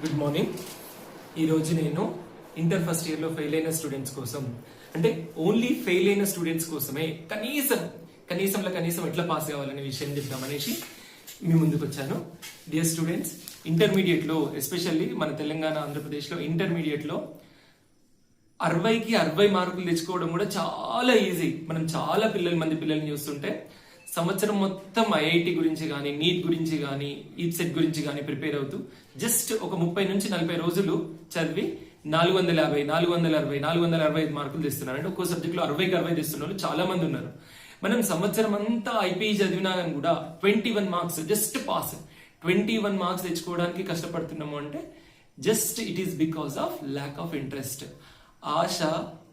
Good morning. ఈరోజు నేను inter first ఇయర్లో ఫెయిల్ అయిన స్టూడెంట్స్ కోసం, అంటే ఓన్లీ ఫెయిల్ అయిన స్టూడెంట్స్ కోసమే కనీసంలో కనీసం ఎట్లా పాస్ కావాలనే విషయం చెప్తామనేసి మీ ముందుకు వచ్చాను. డియర్ స్టూడెంట్స్, ఇంటర్మీడియట్లో ఎస్పెషల్లీ మన తెలంగాణ ఆంధ్రప్రదేశ్లో ఇంటర్మీడియట్లో 60కి 60 మార్కులు తెచ్చుకోవడం కూడా చాలా ఈజీ. మనం చాలా మంది పిల్లల్ని చూస్తుంటే సంవత్సరం మొత్తం ఐఐటి గురించి కానీ, నీట్ గురించి కానీ, ఈప్సెట్ గురించి కానీ ప్రిపేర్ అవుతూ జస్ట్ ఒక 30 నుంచి 40 రోజులు చదివి 450, 460, 465 మార్కులు తెస్తున్నారు. అంటే ఒక్కో సబ్జెక్టులో 60కి 60 తెస్తున్న వాళ్ళు చాలా మంది ఉన్నారు. మనం సంవత్సరం అంతా ఐపీఈ చదివినా కానీ కూడా 21 మార్క్స్ జస్ట్ పాస్, 21 మార్క్స్ తెచ్చుకోవడానికి కష్టపడుతున్నాము అంటే just it is because of lack of interest. ఆశ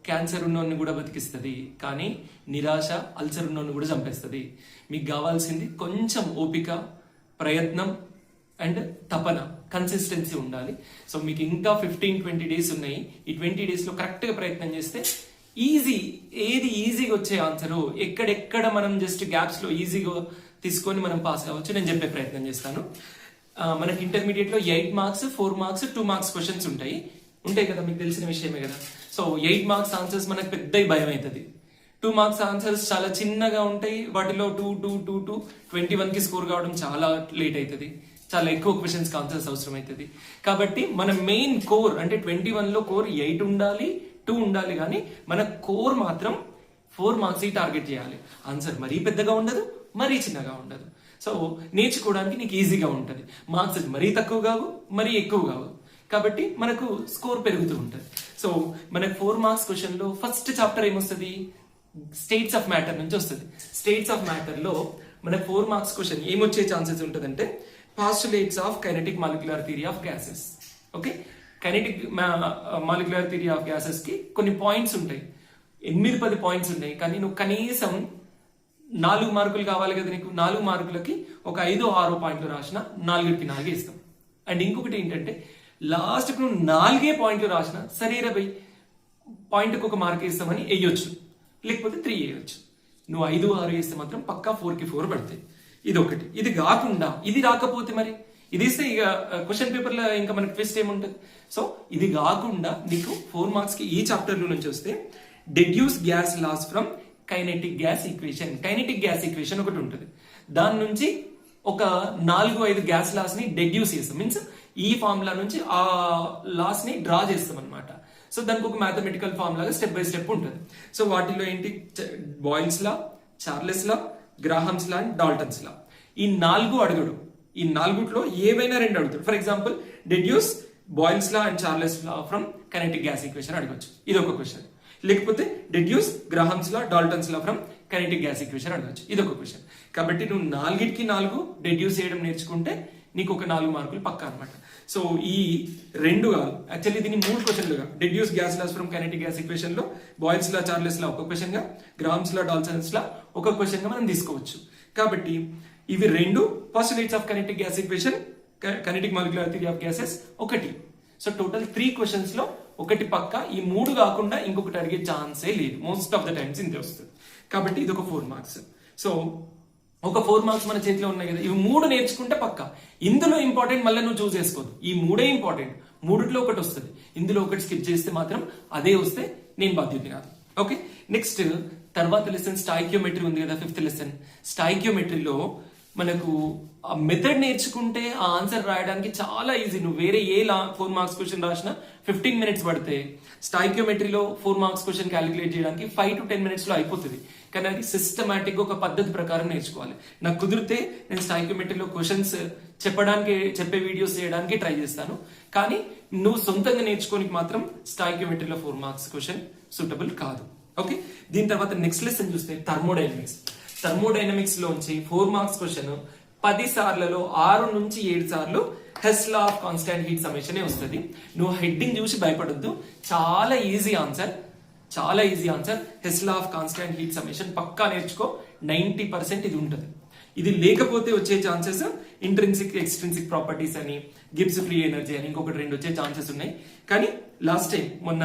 క్యాన్సర్ ఉన్నోడిని కూడా బతికిస్తుంది, కానీ నిరాశ అల్సర్ ఉన్నోడిని కూడా చంపేస్తుంది. మీకు కావాల్సింది కొంచెం ఓపిక, ప్రయత్నం అండ్ తపన, కన్సిస్టెన్సీ ఉండాలి. సో మీకు ఇంకా 15-20 డేస్ ఉన్నాయి. ఈ 20 డేస్లో కరెక్ట్గా ప్రయత్నం చేస్తే ఏది ఈజీగా వచ్చే ఆన్సరు, ఎక్కడెక్కడ మనం జస్ట్ గ్యాప్స్లో ఈజీగా తీసుకొని మనం పాస్ కావచ్చు నేను చెప్పే ప్రయత్నం చేస్తాను. మనకి ఇంటర్మీడియట్లో 8 మార్క్స్, 4 మార్క్స్, 2 మార్క్స్ క్వశ్చన్స్ ఉంటాయి కదా, మీకు తెలిసిన విషయమే కదా. సో 8 మార్క్స్ ఆన్సర్స్ మనకు పెద్ద భయం అవుతుంది. 2 మార్క్స్ ఆన్సర్స్ చాలా చిన్నగా ఉంటాయి. వాటిలో 21కి స్కోర్ కావడం చాలా లేట్ అవుతుంది. చాలా ఎక్కువ క్వశ్చన్స్ ఆన్సర్స్ అవసరం అవుతుంది. కాబట్టి మన మెయిన్ కోర్ అంటే 21లో కోర్ 8 ఉండాలి, 2 ఉండాలి, కానీ మన కోర్ మాత్రం 4 మార్క్స్ టార్గెట్ చేయాలి. ఆన్సర్ మరీ పెద్దగా ఉండదు, మరీ చిన్నగా ఉండదు. సో నేర్చుకోవడానికి నీకు ఈజీగా ఉంటుంది. మార్క్స్ మరీ తక్కువ కావు, మరీ ఎక్కువ కావు. కాబట్టి మనకు స్కోర్ పెరుగుతూ ఉంటుంది. సో మనకు 4 మార్క్స్ క్వశ్చన్ లో ఫస్ట్ చాప్టర్ ఏమొస్తుంది? స్టేట్స్ ఆఫ్ మ్యాటర్ నుంచి వస్తుంది. స్టేట్స్ ఆఫ్ మ్యాటర్ లో మనకు 4 మార్క్స్ క్వశ్చన్ ఏమొచ్చే ఛాన్సెస్ ఉంటుందంటే postulates of kinetic molecular theory of gases. Okay, kinetic molecular theory of gases కి కొన్ని పాయింట్స్ ఉంటాయి, 8-10 పాయింట్స్ ఉన్నాయి. కానీ నువ్వు కనీసం 4 మార్కులు కావాలి కదా నీకు. 4 మార్కులకి ఒక 5-6 పాయింట్లు రాసిన 4కి 4 ఇస్తాం. అండ్ ఇంకొకటి ఏంటంటే లాస్ట్ నువ్వు 4 పాయింట్లు రాసిన సరే 20 పాయింట్కి ఒక మార్క్ వేస్తామని వేయొచ్చు, లేకపోతే 3 వేయొచ్చు. నువ్వు 5-6 వేస్తే మాత్రం పక్కా 4కి 4 పడతాయి. ఇది ఒకటి. ఇది కాకుండా ఇది రాకపోతే మరి ఇది ఇస్తే ఇక క్వశ్చన్ పేపర్ లో ఇంకా మనకి ట్విస్ట్ ఏముంటుంది. సో ఇది కాకుండా నీకు 4 మార్క్స్ కి ఈ చాప్టర్ లో నుంచి వస్తే deduce gas laws from kinetic gas equation. Kinetic gas equation ఒకటి ఉంటుంది. దాని నుంచి ఒక 4-5 గ్యాస్ లాస్ ని డెడ్యూస్ చేస్తాం. మీన్స్ ఈ ఫార్ములా నుంచి ఆ లాస్ ని డ్రా చేస్తాం అనమాట. సో దానికి ఒక మ్యాథమెటికల్ ఫార్ములాగా స్టెప్ బై స్టెప్ ఉంటుంది. సో వాటిలో ఏంటి? Boyle's law, Charles law, Graham's law and Dalton's law. ఈ 4 అడగడు. ఈ 4లో ఏవైనా 2 అడుగుతాడు. For example deduce Boyle's law and Charles law from kinetic gas equation అడగచ్చు, ఇది ఒక క్వశ్చన్. లేకపోతే deduce Graham's law, Dalton's law from kinetic gas equation అడగచ్చు, ఇది ఒక క్వశ్చన్. కాబట్టి నువ్వు 4కి 4 డెడ్యూస్ చేయడం నేర్చుకుంటే నీకు ఒక 4 మార్కులు పక్కా అనమాట. సో ఈ 2 కాదు, యాక్చువల్లీ దీన్ని 3 క్వశ్చన్లుగా, deduce gas laws from kinetic gas equation లో బాయిల్స్ లా, చార్లెస్ లా ఒక క్వశ్చన్ గా, గ్రామ్స్ లా, డాల్టన్స్ లా ఒక క్వశ్చన్ గా మనం తీసుకోవచ్చు. కాబట్టి ఇవి 2 postulates of kinetic gas equation, kinetic molecular theory of gases ఒకటి. సో టోటల్ 3 క్వశ్చన్స్ లో ఒకటి పక్క, ఈ 3 కాకుండా ఇంకొకటి అడిగే ఛాన్సే లేదు. మోస్ట్ ఆఫ్ ద టైమ్స్ ఇంతే వస్తుంది. కాబట్టి ఇది ఒక 4 మార్క్స్. సో ఒక 4 మార్క్స్ మన చేతిలో ఉన్నాయి కదా, ఇవి 3 నేర్చుకుంటే పక్క. ఇందులో ఇంపార్టెంట్ మళ్ళీ నువ్వు చూస్ చేసుకోదు. ఈ 3 ఇంపార్టెంట్, 3లో ఒకటి వస్తుంది. ఇందులో ఒకటి స్కిప్ చేస్తే మాత్రం అదే వస్తే నేను బాధ్యత కాదు. ఓకే, నెక్స్ట్ తర్వాత లెసన్ స్టాయికియోమెట్రీ ఉంది కదా, 5th లెసన్. స్టాయికియోమెట్రీలో మనకు ఆ మెథడ్ నేర్చుకుంటే ఆ ఆన్సర్ రాయడానికి చాలా ఈజీ. నువ్వు వేరే 4 మార్క్స్ క్వశ్చన్ రాసినా 15 మినిట్స్ పడితే స్టాయికియోమెట్రీలో 4 మార్క్స్ క్వశ్చన్ క్యాలిక్యులేట్ చేయడానికి 5 to 10 minutes లో అయిపోతుంది. కానీ అది సిస్టమాటిక్ ఒక పద్ధతి ప్రకారం నేర్చుకోవాలి. నాకు కుదిరితే నేను స్టాయికియోమెట్రీలో క్వశ్చన్స్ చెప్పే వీడియోస్ చేయడానికి ట్రై చేస్తాను. కానీ నువ్వు సొంతంగా నేర్చుకోనికి మాత్రం స్టాయికియోమెట్రీలో 4 మార్క్స్ క్వశ్చన్ సూటబుల్ కాదు. ఓకే, దీని తర్వాత నెక్స్ట్ లెసన్ చూస్తే థర్మోడైనమిక్స్. థర్మోడైనమిక్స్ లోంచి 4 మార్క్స్ క్వశ్చన్ 10 సార్లలో 6 నుంచి 7 సార్లు Hess law of constant heat summation వస్తుంది. నువ్వు హెడ్డింగ్ చూసి భయపడొద్దు, చాలా easy answer. Hess law of constant heat summation పక్కా నేర్చుకో, 90% ఇది ఉంటుంది. ఇది లేకపోతే వచ్చే ఛాన్సెస్ ఇంట్రిన్సిక్, ఎక్స్ట్రిన్సిక్ ప్రాపర్టీస్ అని, గిబ్స్ ఫ్రీ ఎనర్జీ అని ఇంకొకటి 2 వచ్చే ఛాన్సెస్ ఉన్నాయి. కానీ లాస్ట్ టైం మొన్న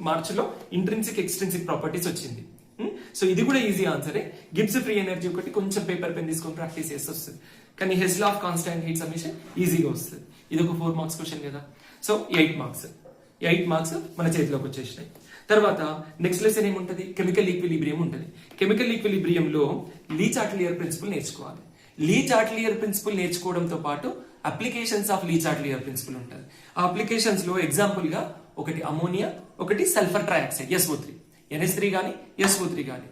మార్చిలో ఇంట్రిన్సిక్, ఎక్స్ట్రిన్సిక్ ప్రాపర్టీస్ వచ్చింది. సో ఇది కూడా ఈజీ ఆన్సరే. గిబ్స్ ఫ్రీ ఎనర్జీ ఒకటి కొంచెం పేపర్ పెన్ తీసుకొని ప్రాక్టీస్ చేస్తే వస్తుంది. కానీ Hess law of constant heat summation ఈజీగా వస్తుంది. ఇది ఒక 4 మార్క్స్ క్వశ్చన్ కదా. సో 8 మార్క్స్ మన చేతిలోకి వచ్చేసినాయి. తర్వాత నెక్స్ట్ లెసన్ ఏముంటది, కెమికల్ ఈక్విలిబ్రియం ఉంటుంది. కెమికల్ ఈక్విలిబ్రియంలో లీ చార్ట్లియర్ ప్రిన్సిపల్ నేర్చుకోవాలి. లీ చార్ట్లియర్ ప్రిన్సిపల్ నేర్చుకోవడంతో పాటు applications of Le Chatelier principle ఉంటుంది. ఆ అప్లికేషన్స్ లో ఎగ్జాంపుల్ గా ఒకటి అమోనియా, ఒకటి సల్ఫర్ ట్రైఆక్సైడ్ SO3, NH3 గానీ SO3 గానీ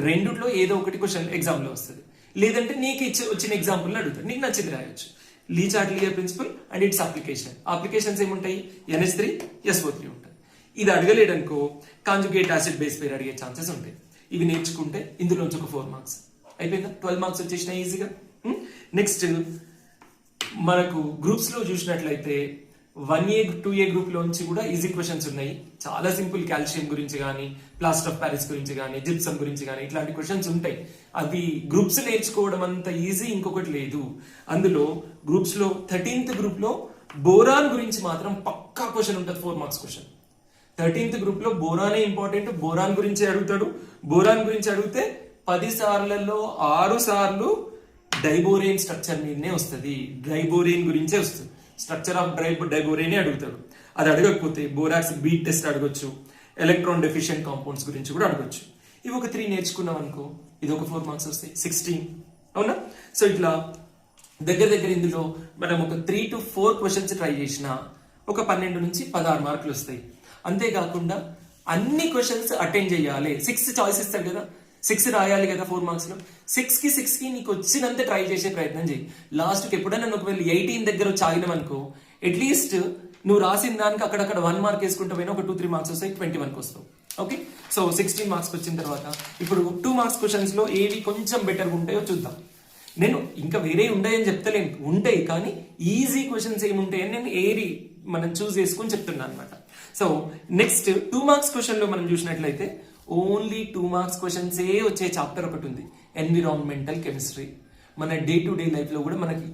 రెండిట్లో ఏదో ఒకటి క్వశ్చన్ ఎగ్జామ్ లో వస్తుంది. లేదంటే నీకు వచ్చిన ఎగ్జాంపుల్ అడుగుతాడు, నీకు నచ్చింది రాయొచ్చు. లీ Chatelier principal and its applications ఏముంటాయి, NH3 SO3 ఉంటుంది. ఇది అడగలేడనుకో కాంజుగేట్ యాసిడ్ బేస్ పేరు అడిగే ఛాన్సెస్ ఉంటాయి. ఇవి నేర్చుకుంటే ఇందులోంచి ఒక 4 మార్క్స్ అయిపోయిందా, 12 మార్క్స్ వచ్చేసినాయి ఈజీగా. నెక్స్ట్ మనకు గ్రూప్స్ లో చూసినట్లయితే 1A 2A గ్రూప్ లోంచి కూడా ఈజీ క్వశ్చన్స్ ఉన్నాయి. చాలా సింపుల్, కాల్షియం గురించి కానీ, ప్లాస్టర్ ఆఫ్ ప్యారిస్ గురించి కానీ, జిప్సమ్ గురించి కానీ ఇట్లాంటి క్వశ్చన్స్ ఉంటాయి. అవి గ్రూప్స్ నేర్చుకోవడం అంత ఈజీ ఇంకొకటి లేదు. అందులో గ్రూప్స్ లో 13th గ్రూప్ లో బోరాన్ గురించి మాత్రం పక్కా క్వశ్చన్ ఉంటుంది, 4 మార్క్స్ క్వశ్చన్. 13th గ్రూప్ లో బోరానే ఇంపార్టెంట్, బోరాన్ గురించి అడుగుతాడు. బోరాన్ గురించి అడిగితే 10 సార్లలో 6 సార్లు డైబోరేన్ స్ట్రక్చర్ మీదనే వస్తుంది, డైబోరేన్ గురించే వస్తుంది. స్ట్రక్చర్ ఆఫ్ డైబోరేనే అడుగుతాడు. అది అడగకపోతే బోరాక్స్ బీట్ టెస్ట్ అడగొచ్చు, ఎలక్ట్రాన్ డెఫిషియెంట్ కాంపౌండ్స్ గురించి కూడా అడగొచ్చు. ఇవి ఒక 3 నేర్చుకున్నాం అనుకో, ఇది ఒక 4 మార్క్స్ వస్తాయి, 16. అవునా? సో ఇట్లా దగ్గర ఇందులో మనం ఒక 3 to 4 క్వశ్చన్స్ ట్రై చేసినా ఒక 12 నుంచి 16 మార్కులు వస్తాయి. అంతేకాకుండా అన్ని క్వశ్చన్స్ అటెండ్ చేయాలి. 6 చాయిస్ ఇస్తాడు కదా, 6 రాయాలి కదా 4 మార్క్స్ లో. 6 కి నీకు వచ్చినంత ట్రై చేసే ప్రయత్నం చేయి. లాస్ట్ కి ఎప్పుడైనా నువ్వు ఒకవేళ 18 దగ్గర వచ్చి ఆగినావనుకో, అట్లీస్ట్ నువ్వు రాసిన దానికి అక్కడక్కడ 1 మార్క్ వేసుకుంటూ పోయినా ఒక 2-3 మార్క్స్ వస్తాయి, 21కి వస్తావు. ఓకే, సో 16 మార్క్స్ వచ్చిన తర్వాత ఇప్పుడు 2 మార్క్స్ క్వశ్చన్స్ లో ఏవి కొంచెం బెటర్గా ఉంటాయో చూద్దాం. నేను ఇంకా వేరే ఉంటాయని చెప్తలేను, ఉంటాయి, కానీ ఈజీ క్వశ్చన్స్ ఏముంటాయని నేను ఏరి మనం చూస్ చేసుకుని చెప్తున్నా అనమాట. సో నెక్స్ట్ 2 మార్క్స్ క్వశ్చన్ లో మనం చూసినట్లయితే ఓన్లీ 2 మార్క్స్ క్వశ్చన్స్ వచ్చే చాప్టర్ ఒకటి ఉంది, ఎన్విరాన్మెంటల్ కెమిస్ట్రీ. మన డే టు డే లైఫ్ లో కూడా మనకి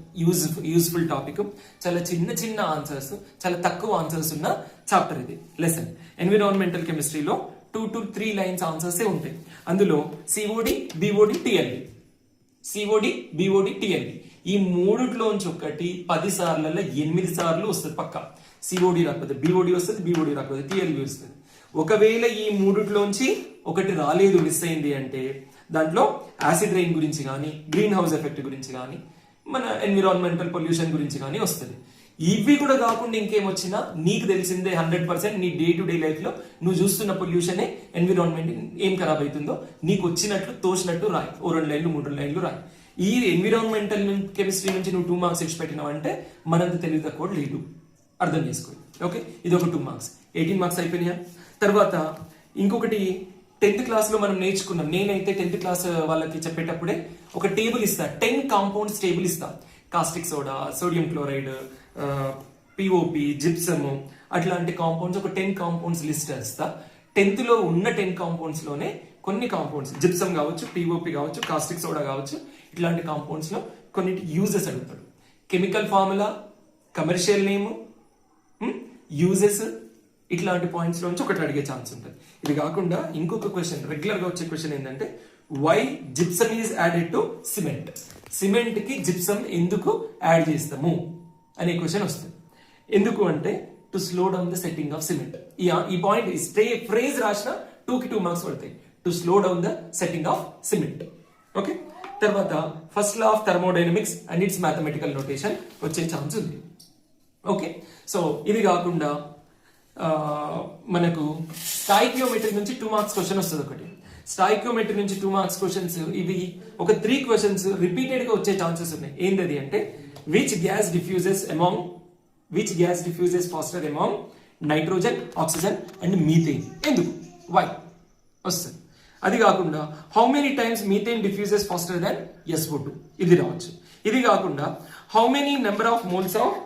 యూజ్ఫుల్ టాపిక్. చాలా చిన్న ఆన్సర్స్, చాలా తక్కువ ఆన్సర్స్ ఉన్న చాప్టర్ ఇది, లెసన్. ఎన్విరాన్మెంటల్ కెమిస్ట్రీలో 2 to 3 లైన్స్ ఆన్సర్స్ ఉంటాయి. అందులో COD, BOD, TLB, COD, BOD, TLB ఈ మూడిట్లోంచి ఒకటి 10 సార్లలో 8 సార్లు వస్తుంది పక్క. COD రాకపోతే BOD వస్తుంది, BOD రాకపోతే TLB వస్తుంది. ఒకవేళ ఈ మూడిట్లోంచి ఒకటి రాలేదు, మిస్ అయింది అంటే దాంట్లో యాసిడ్ రెయిన్ గురించి కానీ, గ్రీన్ హౌస్ ఎఫెక్ట్ గురించి కానీ, మన ఎన్విరాన్మెంటల్ పొల్యూషన్ గురించి కానీ వస్తుంది. ఇవి కూడా కాకుండా ఇంకేమొచ్చినా నీకు తెలిసిందే 100%. నీ డే టు డే లైఫ్ లో నువ్వు చూస్తున్న పొల్యూషనే, ఎన్విరాన్మెంట్ ఏం ఖరాబ్ అవుతుందో నీకు వచ్చినట్లు తోచినట్టు రాయి. 2 లైన్లు 3 లైన్లు రాయి. ఈ ఎన్విరాన్మెంటల్ కెమిస్ట్రీ నుంచి నువ్వు 2 మార్క్స్ ఇచ్చి పెట్టినావు అంటే మనంత తెలివి తక్కువ లేదు, అర్థం చేసుకో. ఓకే, ఇది ఒక 2 మార్క్స్, 18 మార్క్స్ అయిపోయినాయా. తర్వాత ఇంకొకటి 10th క్లాస్ లో మనం నేర్చుకున్నాం. నేనైతే 10th క్లాస్ వాళ్ళకి చెప్పేటప్పుడే ఒక టేబుల్ ఇస్తా, 10 కాంపౌండ్స్ టేబుల్ ఇస్తా. Caustic soda, sodium chloride, POP, gypsum, అట్లాంటి కాంపౌండ్స్ ఒక 10 కాంపౌండ్స్ లిస్ట్ ఇస్తా. 10th లో ఉన్న 10 కాంపౌండ్స్ లోనే కొన్ని కాంపౌండ్స్, జిప్సమ్ కావచ్చు, POP కావచ్చు, కాస్టిక్ సోడా కావచ్చు, ఇట్లాంటి కాంపౌండ్స్ లో కొన్నిటి యూజెస్ అడుగుతాడు. Chemical formula, commercial name, uses, ఇట్లాంటి పాయింట్స్ లోంచి ఒకటి అడిగే ఛాన్స్ ఉంటుంది. ఇది కాకుండా ఇంకొక క్వశ్చన్, రెగ్యులర్ గా వచ్చే క్వశ్చన్ ఏంటంటే why gypsum is added to cement. Cement కి జిప్సమ్ ఎందుకు యాడ్ చేస్తాము అనే క్వశ్చన్ వస్తుంది. ఎందుకు అంటే to slow down the setting of cement. ఈ పాయింట్ ఫ్రేజ్ రాసిన 2 మార్క్స్ పడతాయి. To slow down the setting of cement. Okay, తర్వాత first law of thermodynamics and its mathematical notation వచ్చే ఛాన్స్ ఉంది. ఓకే, సో ఇది కాకుండా మనకు స్టాయికియోమెట్రీ నుంచి 2 మార్క్స్ క్వశ్చన్ వస్తుంది ఒకటి. స్టాయికియోమెట్రీ నుంచి 2 మార్క్స్ క్వశ్చన్స్ ఇవి ఒక 3 క్వశ్చన్స్ రిపీటెడ్ గా వచ్చే ఛాన్సెస్ ఉన్నాయి. ఏంటది అంటే which gas diffuses faster among nitrogen, oxygen and methane. ఎందుకు, వై వస్తుంది. అది కాకుండా how many times methane diffuses faster than SO2, ఇది రావచ్చు. ఇది కాకుండా how many number of moles of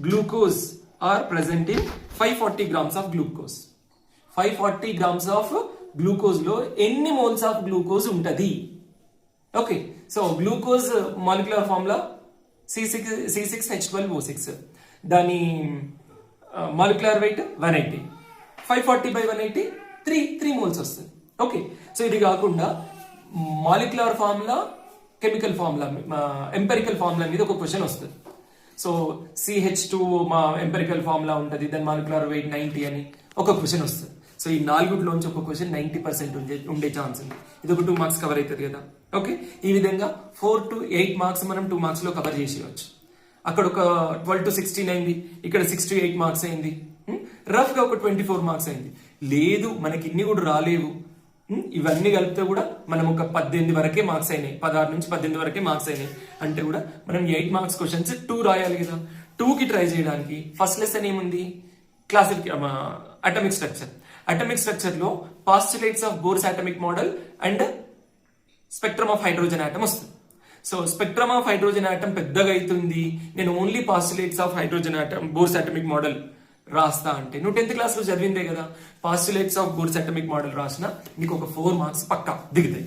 glucose are present in 540 grams of glucose. 540 grams of glucose లో ఎన్ని మోల్స్ ఆఫ్ గ్లూకోజ్ ఉంటది. Okay, so glucose molecular formula C6H12O6, దాని molecular weight 180. 540/180 3 moles వస్తుంది. Okay, so ఇది కాకుండా molecular formula, chemical formula, empirical formula మీద ఒక question వస్తుంది. సో CH2 మా ఎంపెరికల్ ఫార్ములా ఉంటుంది, దాని మాలిక్యులర్ వెయిట్ 90 అని ఒక క్వశ్చన్ వస్తుంది. సో ఈ 4లోంచి ఒక క్వశ్చన్ 90% ఉండే ఛాన్స్ ఉంది. ఇది ఒక 2 మార్క్స్ కవర్ అవుతుంది కదా. ఓకే, ఈ విధంగా 4 to 8 మార్క్స్ మనం 2 మార్క్స్ లో కవర్ చేసేయచ్చు. అక్కడ ఒక 12 to 16 అయింది, ఇక్కడ 6 to 8 మార్క్స్ అయింది, రఫ్ గా ఒక 24 మార్క్స్ అయింది. లేదు మనకి ఇన్ని కూడా రాలేవు, ఇవన్నీ కలిపితే కూడా మనం ఒక 18 వరకే మార్క్స్ అయినాయి, 16 నుంచి 18 వరకే మార్క్స్ అయినాయి అంటే కూడా మనం 8 మార్క్స్ క్వశ్చన్స్ 2 రాయాలి కదా. 2 కి ట్రై చేయడానికి ఫస్ట్ లెసన్ ఏముంది, అటామిక్ స్ట్రక్చర్. అటామిక్ స్ట్రక్చర్ లో postulates of Bohr's atomic model and spectrum of hydrogen atom వస్తుంది. So spectrum of hydrogen atom పెద్దగా అవుతుంది, నేను only postulates of hydrogen atom Bohr's atomic model రాస్తా అంటే నువ్వు 10th క్లాస్ లో చదివిందే కదా. Postulates of Bohr's atomic model రాసిన నీకు ఒక 4 మార్క్స్ పక్కా దిగుతాయి.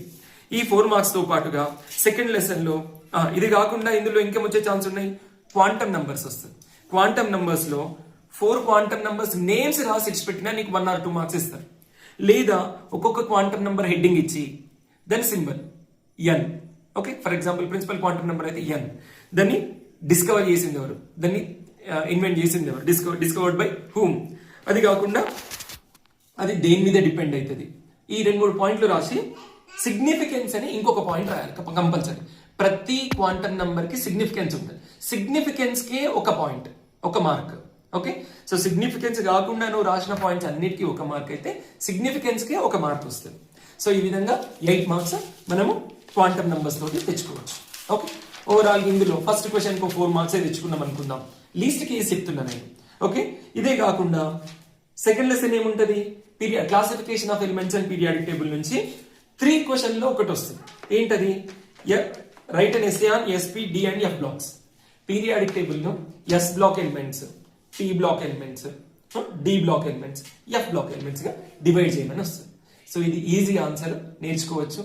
ఈ 4 మార్క్స్ తో పాటుగా సెకండ్ లెసన్ లో ఇది కాకుండా ఇందులో ఇంకేం వచ్చే ఛాన్స్ ఉన్నాయి, క్వాంటమ్ నంబర్స్ వస్తుంది. క్వాంటమ్ నంబర్స్ లో 4 క్వాంటమ్ నంబర్స్ నేమ్స్ రాసి ఇచ్చిపెట్టినా నీకు 1 or 2 మార్క్స్ ఇస్తారు. లేదా ఒక్కొక్క క్వాంటమ్ నంబర్ హెడ్డింగ్ ఇచ్చి దాని symbol n, okay, for example principal quantum number అయితే ఎన్, దాన్ని డిస్కవర్ చేసింది ఎవరు, దాన్ని ఇన్వెంట్ చేసింది ఎవరు, డిస్కవర్డ్ బై హూమ్, అది కాకుండా అది దేని మీద డిపెండ్ అవుతుంది. ఈ 2-3 పాయింట్లు రాసి సిగ్నిఫికెన్స్ అని ఇంకొక పాయింట్ రాయాలి కంపల్సరీ. ప్రతి క్వాంటమ్ నంబర్ కి సిగ్నిఫికెన్స్ ఉంటుంది, సిగ్నిఫికెన్స్ కి ఒక పాయింట్, ఒక మార్క్. ఓకే, సో సిగ్నిఫికెన్స్ కాకుండా నువ్వు రాసిన పాయింట్స్ అన్నిటికీ ఒక మార్క్ అయితే సిగ్నిఫికెన్స్ కి ఒక మార్క్ వస్తుంది. సో ఈ విధంగా 8 మార్క్స్ మనము క్వాంటమ్ నంబర్స్ తోటి తెచ్చుకోవచ్చు. ఓకే, ఓవరాల్ ఇందులో ఫస్ట్ క్వశ్చన్ కు 4 మార్క్స్ తెచ్చుకున్నాం అనుకుందాం, లీస్ట్ కేసు చెప్తున్నా నేను. ఓకే, ఇదే కాకుండా సెకండ్ లెసన్ ఏముంటది, classification of elements and periodic table నుంచి 3 క్వశ్చన్ లో ఒకటి వస్తుంది. ఏంటది, write an essay on SP, D and F blocks. Periodic table లో S block elements, P block elements, D block elements, F block elements గా divide చేయమని వస్తుంది. So ఇది ఈజీ ఆన్సర్, నేర్చుకోవచ్చు,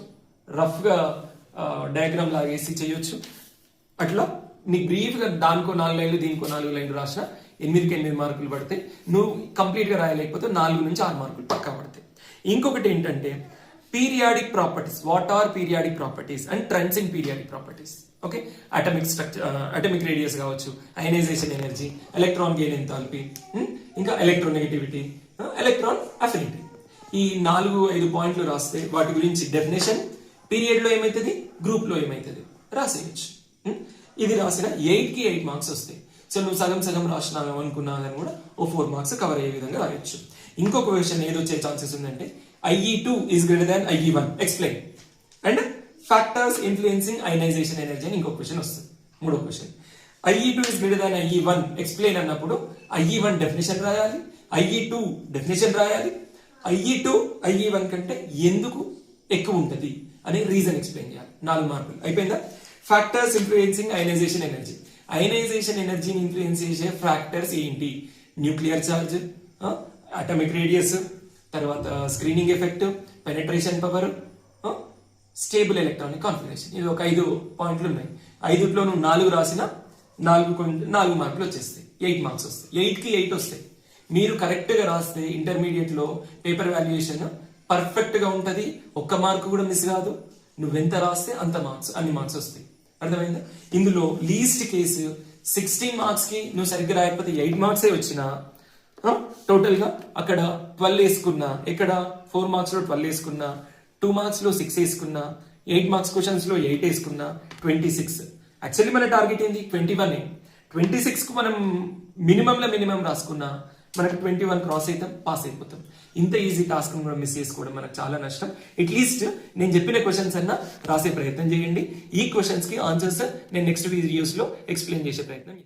రఫ్ గా డయాగ్రామ్ లాగేసి చేయొచ్చు. అట్లా నీకు బ్రీఫ్ గా దానికో 4 లైన్లు దీనికో 4 లైన్లు రాసిన 8కి 8 మార్కులు పడతాయి. నువ్వు కంప్లీట్ గా రాయలేకపోతే 4 నుంచి 6 మార్కులు పక్కా పడతాయి. ఇంకొకటి ఏంటంటే periodic properties, what are periodic properties and trends in periodic properties. Okay, atomic structure, atomic radius కావచ్చు, ionization energy, electron gain enthalpy, ఇంకా ఎలక్ట్రోనెగటివిటీ, ఎలక్ట్రాన్ అఫినిటీ. ఈ 4-5 పాయింట్లు రాస్తే వాటి గురించి డెఫినేషన్, పీరియడ్ లో ఏమైతుంది, గ్రూప్ లో ఏమైతుంది రాసేయచ్చు. ఇది రాసిన 8కి 8 మార్క్స్ వస్తాయి. సో నువ్వు సగం సగం రాసినావు అనుకున్నా కానీ కూడా ఓ 4 మార్క్స్ కవర్ అయ్యే విధంగా రాయొచ్చు. ఇంకొక క్వశ్చన్ ఏది వచ్చే ఛాన్సెస్ ఉందంటే IE2 is greater than IE1, explain, and factors influencing ionisation energy అని ఇంకొక క్వశ్చన్ వస్తుంది. 3వ question, IE2 is greater than IE1, explain అన్నప్పుడు IE1 డెఫినేషన్ రాయాలి, IE2 డెఫినేషన్ రాయాలి, IE2 IE1 కంటే ఎందుకు ఎక్కువ ఉంటుంది అనే రీజన్ ఎక్స్ప్లెయిన్ చేయాలి. 4 మార్కులు అయిపోయిందా. Factors influencing ionisation energy, ionisation ఎనర్జీని ఇన్ఫ్లుయెన్స్ చేసే ఫ్యాక్టర్స్ ఏంటి, న్యూక్లియర్ ఛార్జ్, అటామిక్ రేడియస్, తర్వాత screening effect, penetration power, stable electronic configuration. ఇది ఒక 5 పాయింట్లు ఉన్నాయి. 5లో నువ్వు 4 రాసిన 4 మార్కులు వచ్చేస్తాయి, 8 మార్క్స్ వస్తాయి. 8కి 8 వస్తాయి. మీరు కరెక్ట్ గా రాస్తే ఇంటర్మీడియట్ లో పేపర్ వాల్యుయేషన్ పర్ఫెక్ట్ గా ఉంటది, ఒక్క మార్కు కూడా మిస్ కాదు. నువ్వెంత రాస్తే అంత మార్క్స్, అన్ని మార్క్స్ వస్తాయి. అర్థమైందా. ఇందులో లీస్ట్ కేసు 16 మార్క్స్ కి నువ్వు సరిగ్గా రాయకపోతే 8 మార్క్సే వచ్చినా టోటల్ గా అక్కడ 12 వేసుకున్నా, ఇక్కడ 4 మార్క్స్ లో 12 వేసుకున్నా, 2 మార్క్స్ లో 6 వేసుకున్నా, 8 మార్క్స్ క్వశ్చన్స్ లో 8 వేసుకున్నా, 26. యాక్చువల్లీ మన టార్గెట్ ఏంది 21. 26 కు మనం మినిమం రాసుకున్నా మనకు 21 క్రాస్ అవుతాం, పాస్ అయిపోతాం. ఇంత ఈజీ టాస్క్ కూడా మిస్ చేసుకోవడం మనకు చాలా నష్టం. అట్లీస్ట్ నేను చెప్పిన క్వశ్చన్స్ అన్నా రాసే ప్రయత్నం చేయండి. ఈ క్వశ్చన్స్ కి ఆన్సర్స్ నేను నెక్స్ట్ వీడియోస్ లో ఎక్స్ప్లెయిన్ చేసే ప్రయత్నం